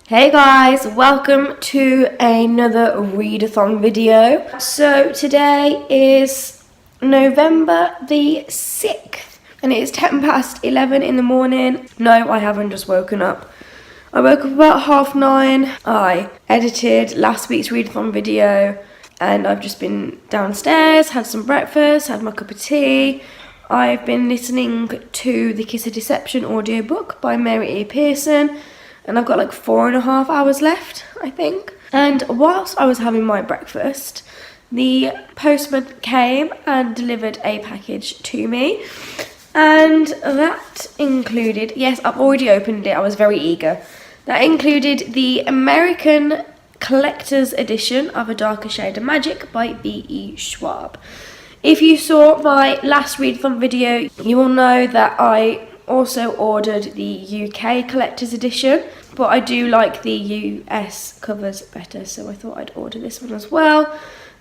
Hey guys, welcome to another readathon video. So today is November the 6th and it is 11 in the morning. No, I haven't just woken up. I woke up about 9:30. I edited last week's readathon video and I've just been downstairs, had some breakfast, had my cup of tea. I've been listening to the Kiss of Deception audiobook by Mary E. Pearson. And I've got like 4.5 hours left, I think. And whilst I was having my breakfast, the postman came and delivered a package to me. And that included, yes, I've already opened it, I was very eager. That included the American Collector's Edition of A Darker Shade of Magic by B.E. Schwab. If you saw my last readathon video, you will know that I also ordered the UK Collector's Edition, but I do like the US covers better, so I thought I'd order this one as well.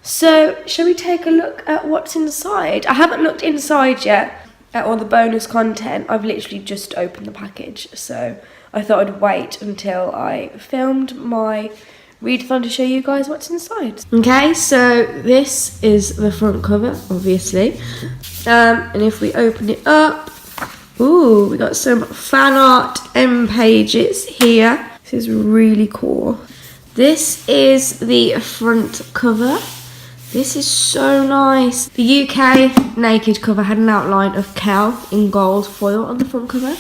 So, shall we take a look at what's inside? I haven't looked inside yet at all the bonus content. I've literally just opened the package, so I thought I'd wait until I filmed my readathon to show you guys what's inside. Okay, so this is the front cover, obviously. And if we open it up, ooh, we got some fan art end pages here. This is really cool. This is the front cover. This is so nice. The UK naked cover had an outline of Kel in gold foil on the front cover.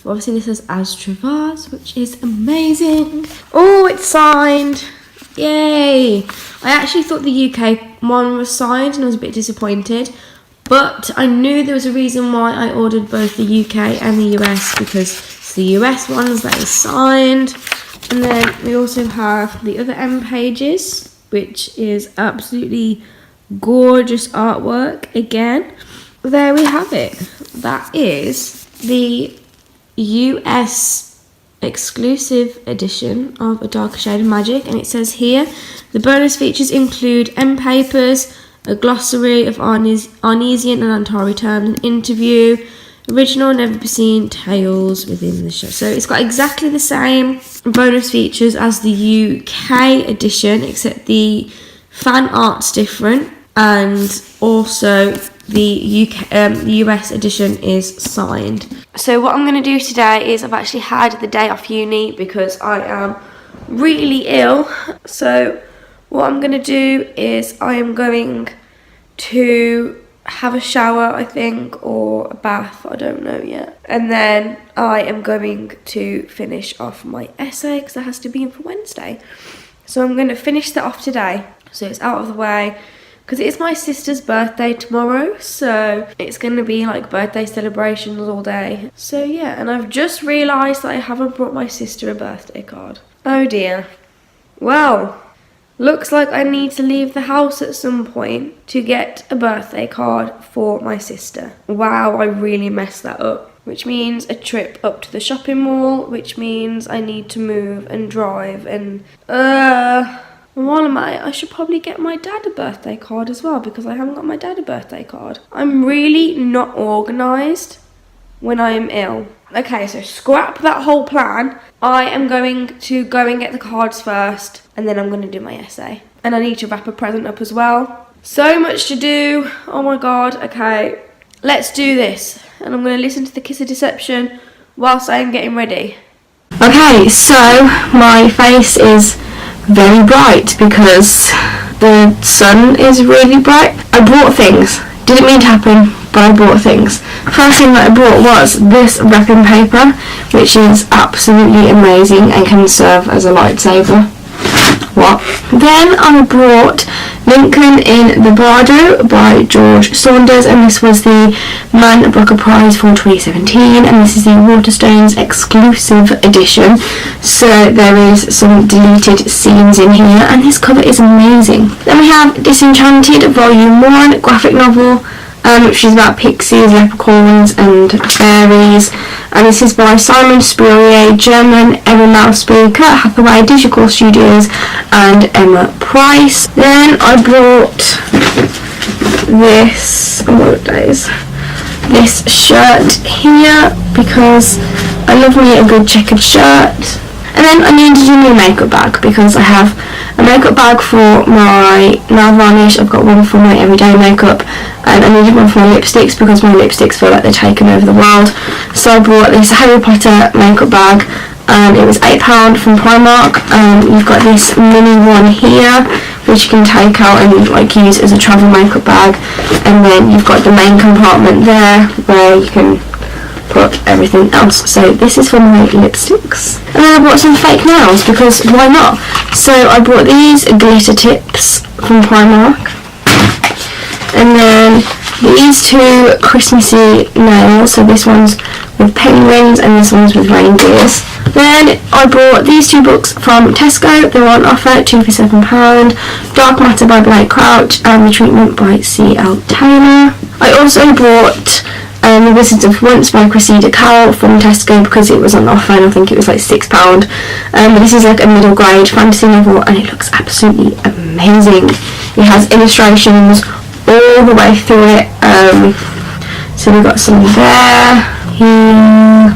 Obviously this says Astravaz, which is amazing. Oh, it's signed. Yay. I actually thought the UK one was signed and I was a bit disappointed. But I knew there was a reason why I ordered both the UK and the US, because it's the US ones that is signed. And then we also have the other end pages, which is absolutely gorgeous artwork again. There we have it. That is the US exclusive edition of A Darker Shade of Magic. And it says here, the bonus features include end papers, a glossary of Arnesian and Antari terms, an interview, original never-seen tales within the show. So it's got exactly the same bonus features as the UK edition, except the fan art's different, and also the US edition is signed. So what I'm going to do today is I've actually had the day off uni because I am really ill. So what I'm going to do is I am going to have a shower, I think, or a bath, I don't know yet. And then I am going to finish off my essay because it has to be in for Wednesday. So I'm going to finish that off today so it's out of the way, because it is my sister's birthday tomorrow, so it's going to be like birthday celebrations all day. So yeah, and I've just realised that I haven't brought my sister a birthday card. Oh dear. Well, looks like I need to leave the house at some point to get a birthday card for my sister. Wow, I really messed that up. Which means a trip up to the shopping mall, which means I need to move and drive and while am I should probably get my dad a birthday card as well, because I haven't got my dad a birthday card. I'm really not organised when I am ill. Okay, so scrap that whole plan. I am going to go and get the cards first, and then I'm going to do my essay. And I need to wrap a present up as well. So much to do. Oh my god. Okay, let's do this. And I'm going to listen to the Kiss of Deception whilst I am getting ready. Okay, so my face is very bright because the sun is really bright. I brought things. Didn't mean to happen, but I brought things. First thing that I brought was this wrapping paper, which is absolutely amazing and can serve as a lightsaber. What? Then I brought Lincoln in the Bardo by George Saunders, and this was the Man Booker Prize for 2017, and this is the Waterstones exclusive edition, so there is some deleted scenes in here, and this cover is amazing. Then we have Disenchanted Volume 1 graphic novel, which is about pixies, leprechauns and fairies, and this is by Simon Spurrier, German, Emma Malsby, Kurt Hathaway, Digital Studios and Emma Price. Then I brought this shirt here because I love me a good checkered shirt. And then I needed a new makeup bag because I have a makeup bag for my nail varnish, I've got one for my everyday makeup, and I needed one for my lipsticks because my lipsticks feel like they're taken over the world. So I bought this Harry Potter makeup bag. It was £8 from Primark. You've got this mini one here which you can take out and like use as a travel makeup bag, and then you've got the main compartment there where you can put everything else. So this is for my lipsticks. And then I bought some fake nails because why not? So I bought these glitter tips from Primark, and then these two Christmassy nails. So this one's with penguins and this one's with reindeers. Then I bought these two books from Tesco. They were on offer, 2 for £7. Dark Matter by Blake Crouch and The Treatment by C.L. Taylor. I also bought The Wizards of Once by Cressida Cowell from Tesco because it was on offer and I think it was like £6. This is like a middle grade fantasy novel and it looks absolutely amazing. It has illustrations all the way through it. So we've got some there, here,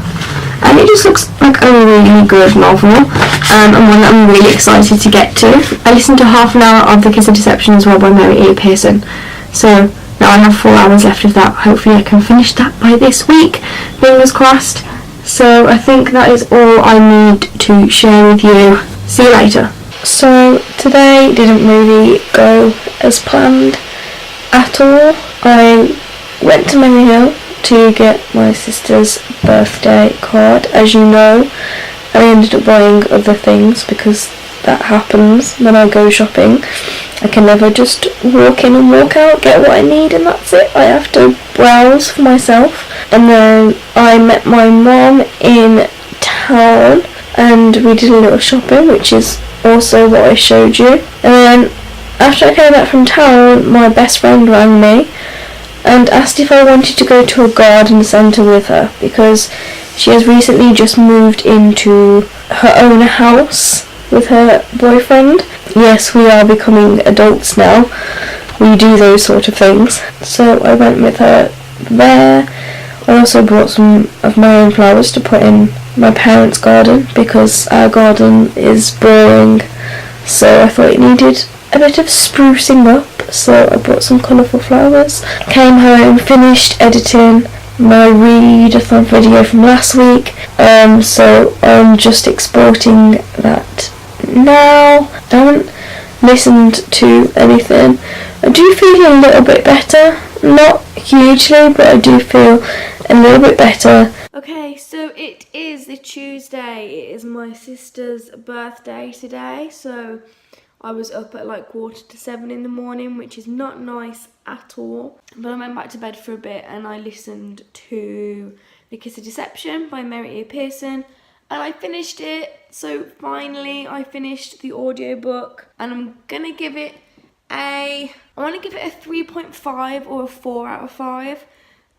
and it just looks like a really good novel, and one that I'm really excited to get to. I listened to half an hour of The Kiss of Deception as well by Mary E. Pearson, so now I have 4 hours left of that. Hopefully I can finish that by this week, fingers crossed. So I think that is all I need to share with you. See you later. So today didn't really go as planned at all. I went to Memory Hill to get my sister's birthday card. As you know, I ended up buying other things because that happens when I go shopping. I can never just walk in and walk out, get what I need and that's it. I have to browse for myself. And then I met my mom in town and we did a little shopping, which is also what I showed you. And then after I came back from town, my best friend rang me and asked if I wanted to go to a garden centre with her because she has recently just moved into her own house with her boyfriend. Yes, we are becoming adults now. We do those sort of things. So I went with her there. I also brought some of my own flowers to put in my parents' garden because our garden is boring. So I thought it needed a bit of sprucing up. So I bought some colourful flowers. Came home, finished editing my readathon video from last week. So I'm just exporting that now. I haven't listened to anything. I do feel a little bit better, not hugely, but I do feel a little bit better. Okay, so it is the Tuesday. It is my sister's birthday today, so I was up at like 6:45 in the morning, which is not nice at all. But I went back to bed for a bit and I listened to The Kiss of Deception by Mary E. Pearson. And I finished it. So finally I finished the audiobook. And I'm going to give it I want to give it a 3.5 or a 4 out of 5.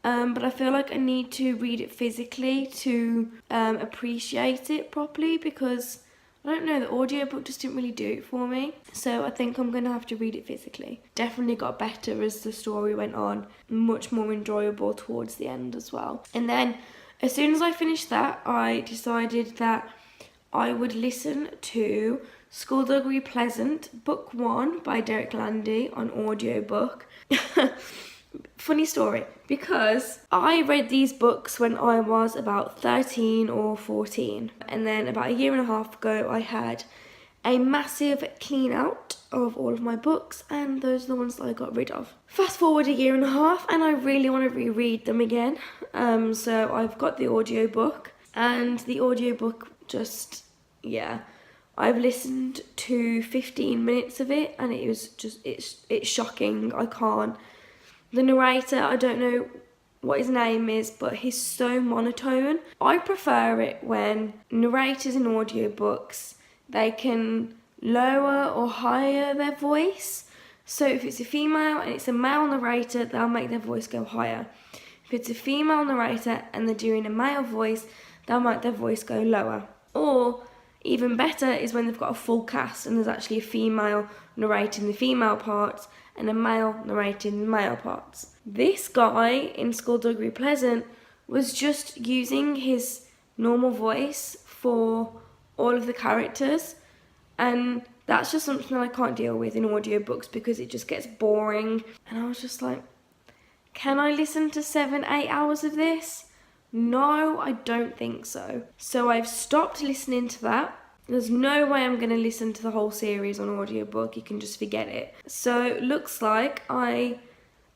But I feel like I need to read it physically to appreciate it properly because I don't know, the audiobook just didn't really do it for me. So I think I'm going to have to read it physically. Definitely got better as the story went on. Much more enjoyable towards the end as well. And then as soon as I finished that, I decided that I would listen to Skullduggery Pleasant, Book 1 by Derek Landy on audiobook. Funny story, because I read these books when I was about 13 or 14, and then about a year and a half ago I had a massive clean out of all of my books, and those are the ones that I got rid of. Fast forward a year and a half and I really want to reread them again, so I've got the audiobook, and the audiobook just, yeah, I've listened to 15 minutes of it and it was just, it's shocking. I can't. The narrator, I don't know what his name is, but he's so monotone. I prefer it when narrators in audiobooks, they can lower or higher their voice. So if it's a female and it's a male narrator, they'll make their voice go higher. If it's a female narrator and they're doing a male voice, they'll make their voice go lower. Or even better is when they've got a full cast and there's actually a female narrating the female parts and a male narrating the male parts. This guy in Skullduggery Pleasant was just using his normal voice for all of the characters, and that's just something I can't deal with in audiobooks because it just gets boring. And I was just like, can I listen to 7-8 hours of this? No, I don't think so. So I've stopped listening to that. There's no way I'm going to listen to the whole series on audiobook. You can just forget it. So looks like I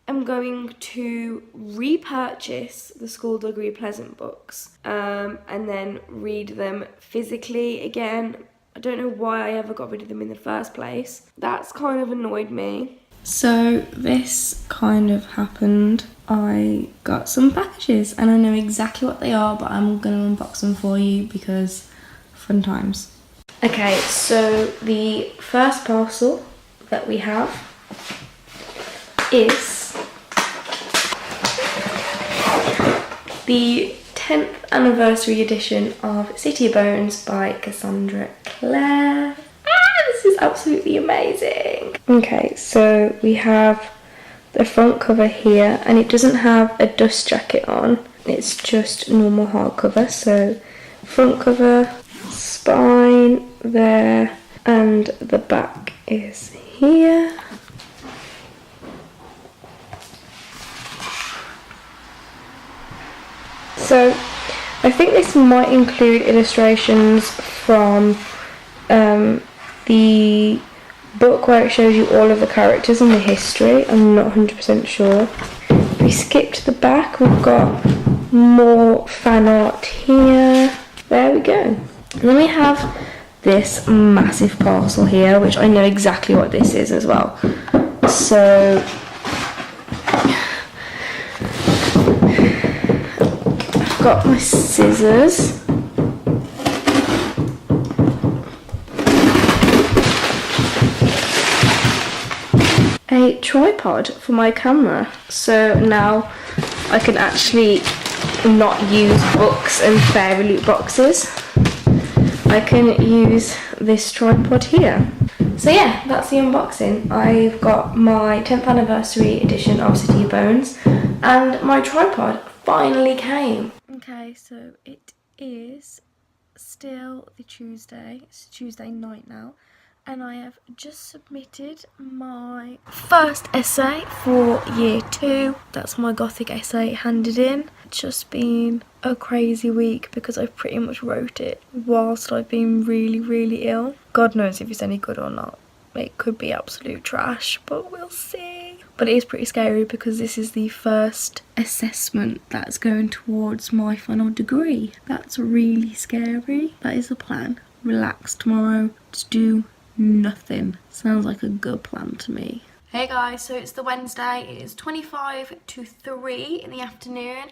am going to repurchase the School Degree Pleasant books and then read them physically again. I don't know why I ever got rid of them in the first place. That's kind of annoyed me. So this kind of happened. I got some packages and I know exactly what they are, but I'm going to unbox them for you because fun times. Okay, so the first parcel that we have is the 10th anniversary edition of City of Bones by Cassandra Clare. This is absolutely amazing. Okay, so we have the front cover here, and it doesn't have a dust jacket on. It's just normal hardcover. So front cover, spine there, and the back is here. So I think this might include illustrations from the book where it shows you all of the characters and the history. I'm not 100% sure. If we skip to the back, we've got more fan art here. There we go. And then we have this massive parcel here, which I know exactly what this is as well. So I've got my scissors. A tripod for my camera, so now I can actually not use books and fairy loot boxes. I can use this tripod here. So yeah, that's the unboxing. I've got my 10th anniversary edition of City of Bones and my tripod finally came. Okay, so it is still the Tuesday. It's Tuesday night now. And I have just submitted my first essay for year 2. That's my Gothic essay handed in. It's just been a crazy week because I pretty much wrote it whilst I've been really, really ill. God knows if it's any good or not. It could be absolute trash, but we'll see. But it is pretty scary because this is the first assessment that's going towards my final degree. That's really scary. That is the plan. Relax tomorrow. Just do nothing. Sounds like a good plan to me. Hey guys, so it's the Wednesday. It is 25 to 3 in the afternoon.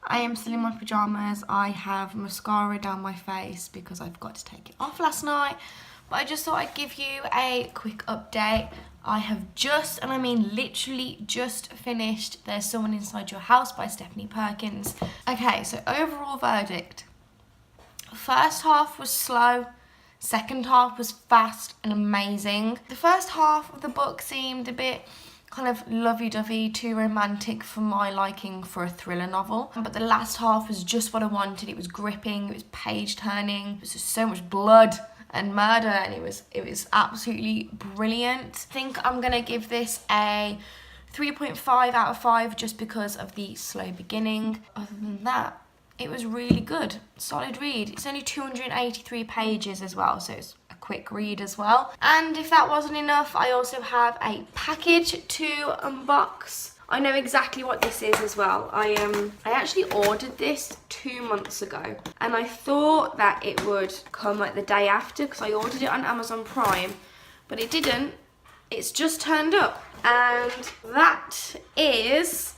I am still in my pyjamas. I have mascara down my face because I forgot to take it off last night. But I just thought I'd give you a quick update. I have just, and I mean literally just finished There's Someone Inside Your House by Stephanie Perkins. Okay, so overall verdict. First half was slow. Second half was fast and amazing. The first half of the book seemed a bit kind of lovey-dovey, too romantic for my liking for a thriller novel. But the last half was just what I wanted. It was gripping, it was page-turning, it was just so much blood and murder, and it was absolutely brilliant. I think I'm gonna give this a 3.5 out of 5 just because of the slow beginning. Other than that, it was really good. Solid read. It's only 283 pages as well, so it's a quick read as well. And if that wasn't enough, I also have a package to unbox. I know exactly what this is as well. I actually ordered this 2 months ago, and I thought that it would come like the day after because I ordered it on Amazon Prime, but it didn't. It's just turned up, and that is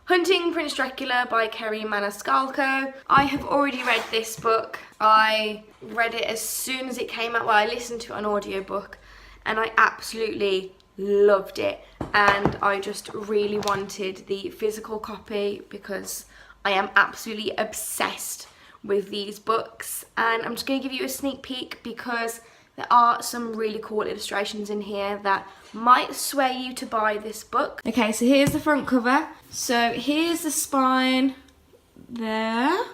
Hunting Prince Dracula by Kerry Maniscalco. I have already read this book. I read it as soon as it came out. Well, I listened to it on audiobook and I absolutely loved it. And I just really wanted the physical copy because I am absolutely obsessed with these books. And I'm just going to give you a sneak peek because there are some really cool illustrations in here that might sway you to buy this book. Okay, so here's the front cover. So here's the spine there.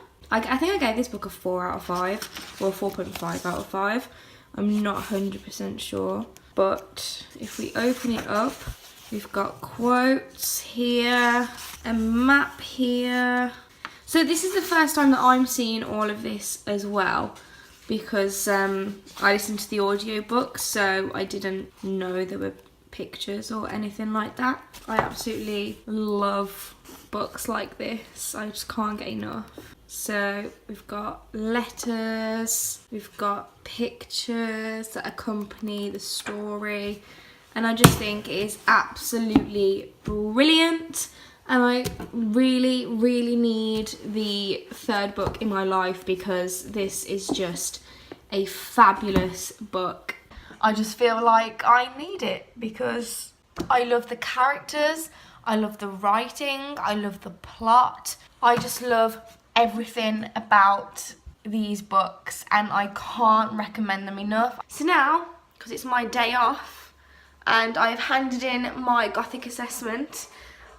I think I gave this book a 4 out of 5 or 4.5 out of 5. I'm not 100% sure. But if we open it up, we've got quotes here, a map here. So this is the first time that I'm seeing all of this as well, because I listened to the audiobook, so I didn't know there were pictures or anything like that. I absolutely love books like this. I just can't get enough. So we've got letters, we've got pictures that accompany the story, and I just think it is absolutely brilliant. And I really, really need the third book in my life because this is just a fabulous book. I just feel like I need it because I love the characters, I love the writing, I love the plot. I just love everything about these books and I can't recommend them enough. So now, because it's my day off and I've handed in my Gothic assessment,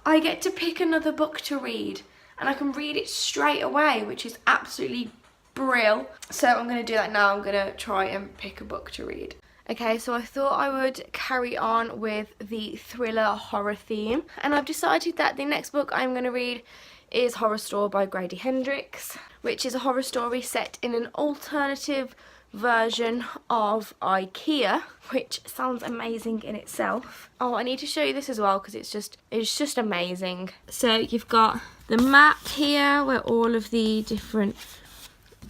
I get to pick another book to read and I can read it straight away, which is absolutely brill. So I'm going to do that now. I'm going to try and pick a book to read. Okay, so I thought I would carry on with the thriller horror theme, and I've decided that the next book I'm going to read is Horror Store by Grady Hendrix, which is a horror story set in an alternative version of IKEA, which sounds amazing in itself. Oh, I need to show you this as well because it's just amazing. So you've got the map here where all of the different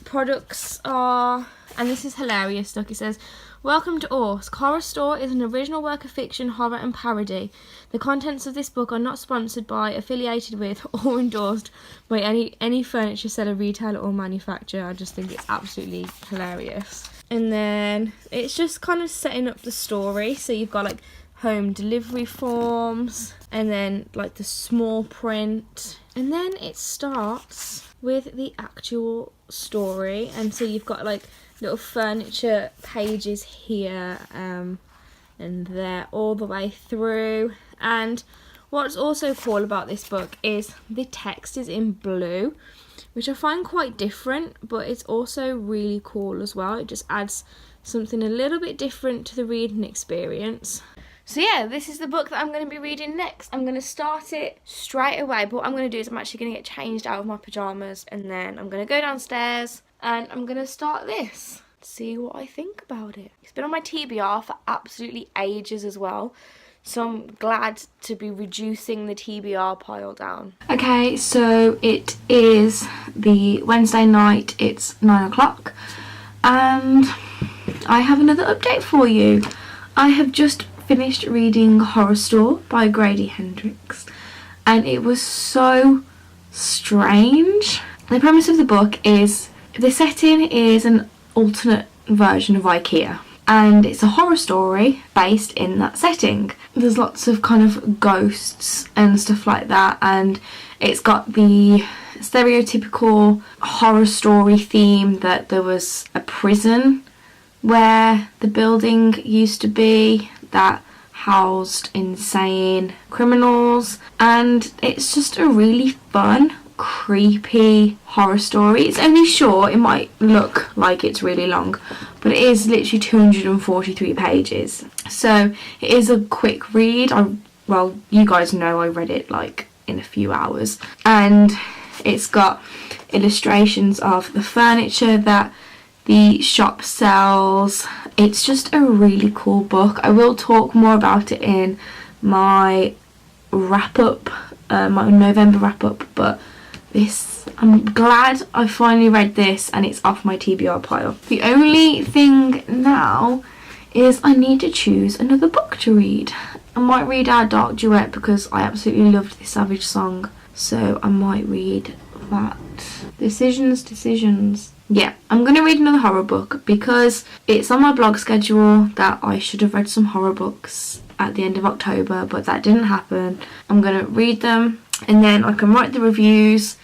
products are, and this is hilarious. Look, it says, "Welcome to Orsk. Horror Store is an original work of fiction, horror and parody. The contents of this book are not sponsored by, affiliated with, or endorsed by any furniture seller, retailer or manufacturer." I just think it's absolutely hilarious. And then it's just kind of setting up the story. So you've got like home delivery forms and then like the small print. And then it starts with the actual story. And so you've got like little furniture pages here and there all the way through. And what's also cool about this book is the text is in blue, which I find quite different, but it's also really cool as well. It just adds something a little bit different to the reading experience. So yeah, this is the book that I'm going to be reading next. I'm going to start it straight away, but what I'm going to do is I'm actually going to get changed out of my pyjamas and then I'm going to go downstairs and I'm going to start this. See what I think about it. It's been on my TBR for absolutely ages as well, so I'm glad to be reducing the TBR pile down. Okay, so it is the Wednesday night, it's 9 o'clock, and I have another update for you. I have just finished reading Horror Store by Grady Hendrix, and it was so strange. The premise of the book is the setting is an alternate version of IKEA, and it's a horror story based in that setting. There's lots of kind of ghosts and stuff like that, and it's got the stereotypical horror story theme that there was a prison where the building used to be that housed insane criminals, and it's just a really fun, creepy horror story. It's only short, it might look like it's really long, but it is literally 243 pages, so it is a quick read. Well, you guys know I read it like in a few hours, and it's got illustrations of the furniture that the shop sells. It's just a really cool book. I will talk more about it in my wrap-up, my November wrap-up, but I'm glad I finally read this and it's off my TBR pile. The only thing now is I need to choose another book to read. I might read Our Dark Duet because I absolutely loved the Savage song, so I might read that. Decisions. Yeah, I'm going to read another horror book because it's on my blog schedule that I should have read some horror books at the end of October, but that didn't happen. I'm going to read them and then I can write the reviews,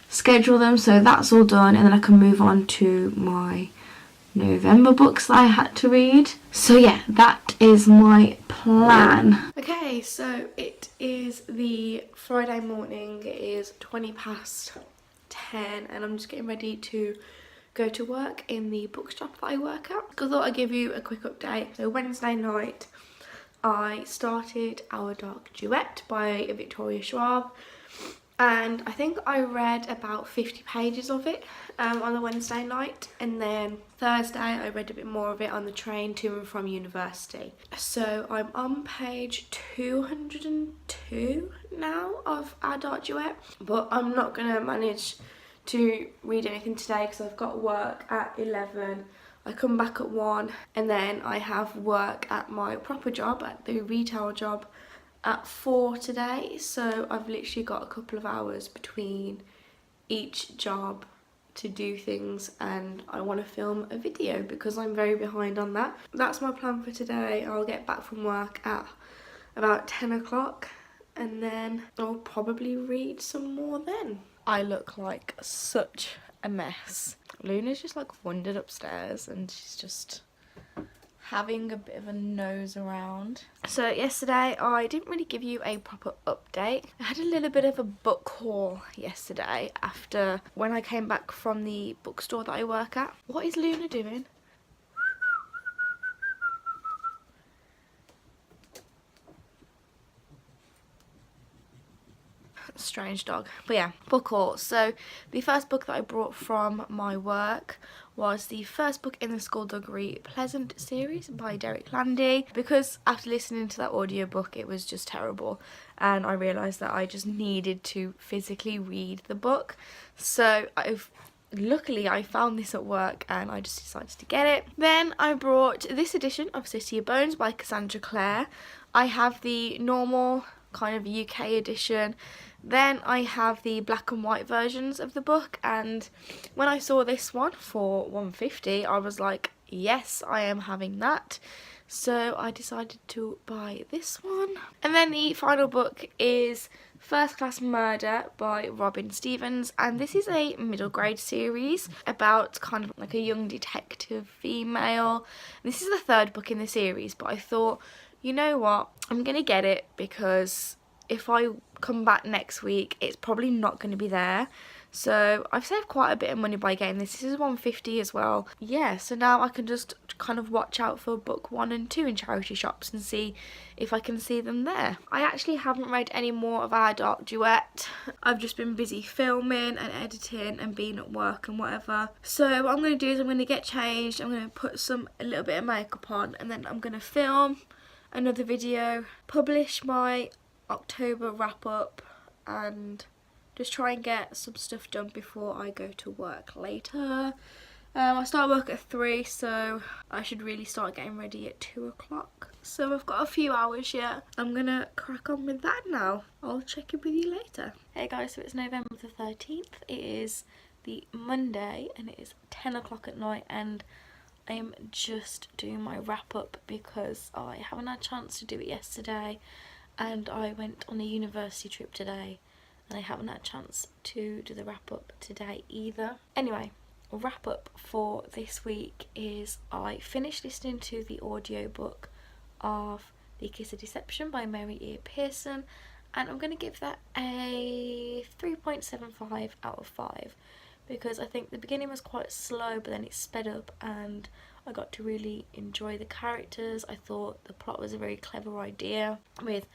schedule them, so that's all done, and then I can move on to my November books that I had to read. So yeah, that is my plan. Okay, so it is the Friday morning. It is 20 past 10 and I'm just getting ready to go to work in the bookshop that I work at. I thought I'd give you a quick update. So Wednesday night I started Our Dark Duet by Victoria Schwab, and I think I read about 50 pages of it on the Wednesday night, and then Thursday I read a bit more of it on the train to and from university. So I'm on page 202 now of Our Dark Duet, but I'm not going to manage to read anything today because I've got work at 11. I come back at 1 and then I have work at my proper job, at the retail job, at 4 today. So I've literally got a couple of hours between each job to do things, and I want to film a video because I'm very behind on that. That's my plan for today. I'll get back from work at about 10 o'clock and then I'll probably read some more then. I look like such a mess. Luna's just like wandered upstairs and she's just having a bit of a nose around. So yesterday I didn't really give you a proper update. I had a little bit of a book haul yesterday after when I came back from the bookstore that I work at. What is Luna doing? Strange dog. But yeah, book haul. So the first book that I brought from my work was the first book in the Skullduggery Pleasant series by Derek Landy, because after listening to that audiobook it was just terrible and I realised that I just needed to physically read the book. So luckily I found this at work and I just decided to get it. Then I brought this edition of City of Bones by Cassandra Clare. I have the normal kind of UK edition. Then I have the black and white versions of the book, and when I saw this one for $1.50 I was like, yes, I am having that. So I decided to buy this one. And then the final book is First Class Murder by Robin Stevens, and this is a middle grade series about kind of like a young detective female. This is the third book in the series, but I thought, you know what, I'm gonna get it because if I come back next week it's probably not going to be there. So I've saved quite a bit of money by getting this. This is $1.50 as well. Yeah, so now I can just kind of watch out for book 1 and 2 in charity shops and see if I can see them there. I actually haven't read any more of Our Dark Duet. I've just been busy filming and editing and being at work and whatever. So what I'm going to do is I'm going to get changed, I'm going to put a little bit of makeup on, and then I'm going to film another video, publish my October wrap up, and just try and get some stuff done before I go to work later. I start work at 3, so I should really start getting ready at 2 o'clock. So I've got a few hours yet. I'm gonna crack on with that now. I'll check in with you later. Hey guys, so it's November the 13th. It is the Monday and it is 10 o'clock at night, and I am just doing my wrap up because I haven't had a chance to do it yesterday. And I went on a university trip today and I haven't had a chance to do the wrap up today either. Anyway, a wrap up for this week is I finished listening to the audiobook of The Kiss of Deception by Mary E. Pearson, and I'm going to give that a 3.75 out of 5 because I think the beginning was quite slow but then it sped up and I got to really enjoy the characters. I thought the plot was a very clever idea with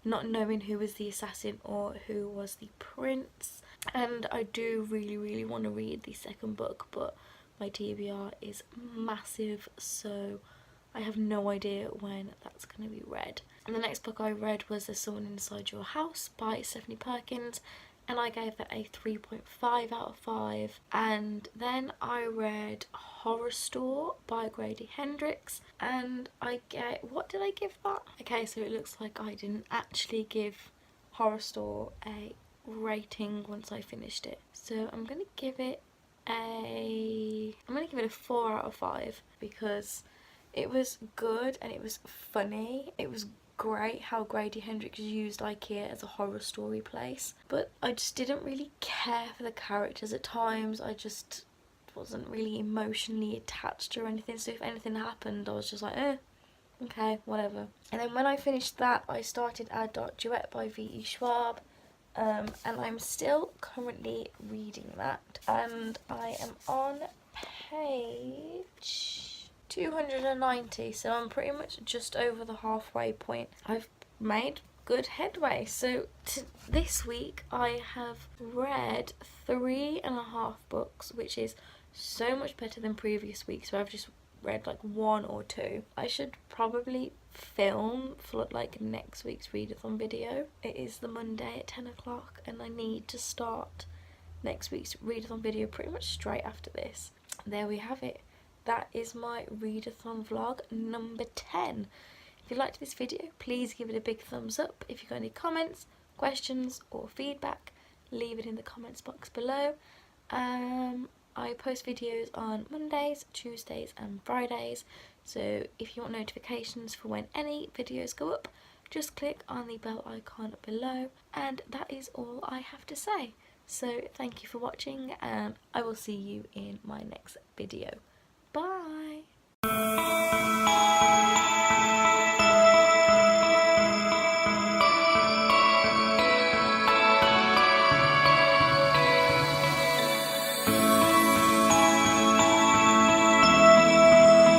not knowing who was the assassin or who was the prince. And I do really want to read the second book, but my TBR is massive, so I have no idea when that's going to be read. And the next book I read was There's Someone Inside Your House by Stephanie Perkins, and I gave that a 3.5 out of 5. And then I read Horror Store by Grady Hendrix, and what did I give that? Okay, so it looks like I didn't actually give Horror Store a rating once I finished it. So I'm gonna give it a 4 out of 5 because it was good and it was funny. It was great how Grady Hendrix used IKEA as a horror story place, but I just didn't really care for the characters at times. I just wasn't really emotionally attached or anything, so if anything happened I was just like, okay, whatever. And then when I finished that I started Our Dark Duet by V.E. Schwab, and I'm still currently reading that, and I am on page 290, so I'm pretty much just over the halfway point. I've made good headway. So this week I have read 3.5 books, which is so much better than previous weeks where I've just read like 1 or 2. I should probably film for like next week's readathon video. It is the Monday at 10 o'clock and I need to start next week's readathon video pretty much straight after this. There we have it. That is my readathon vlog number 10. If you liked this video, please give it a big thumbs up. If you've got any comments, questions or feedback, leave it in the comments box below. I post videos on Mondays, Tuesdays and Fridays, so if you want notifications for when any videos go up, just click on the bell icon below, and that is all I have to say. So thank you for watching and I will see you in my next video. Bye!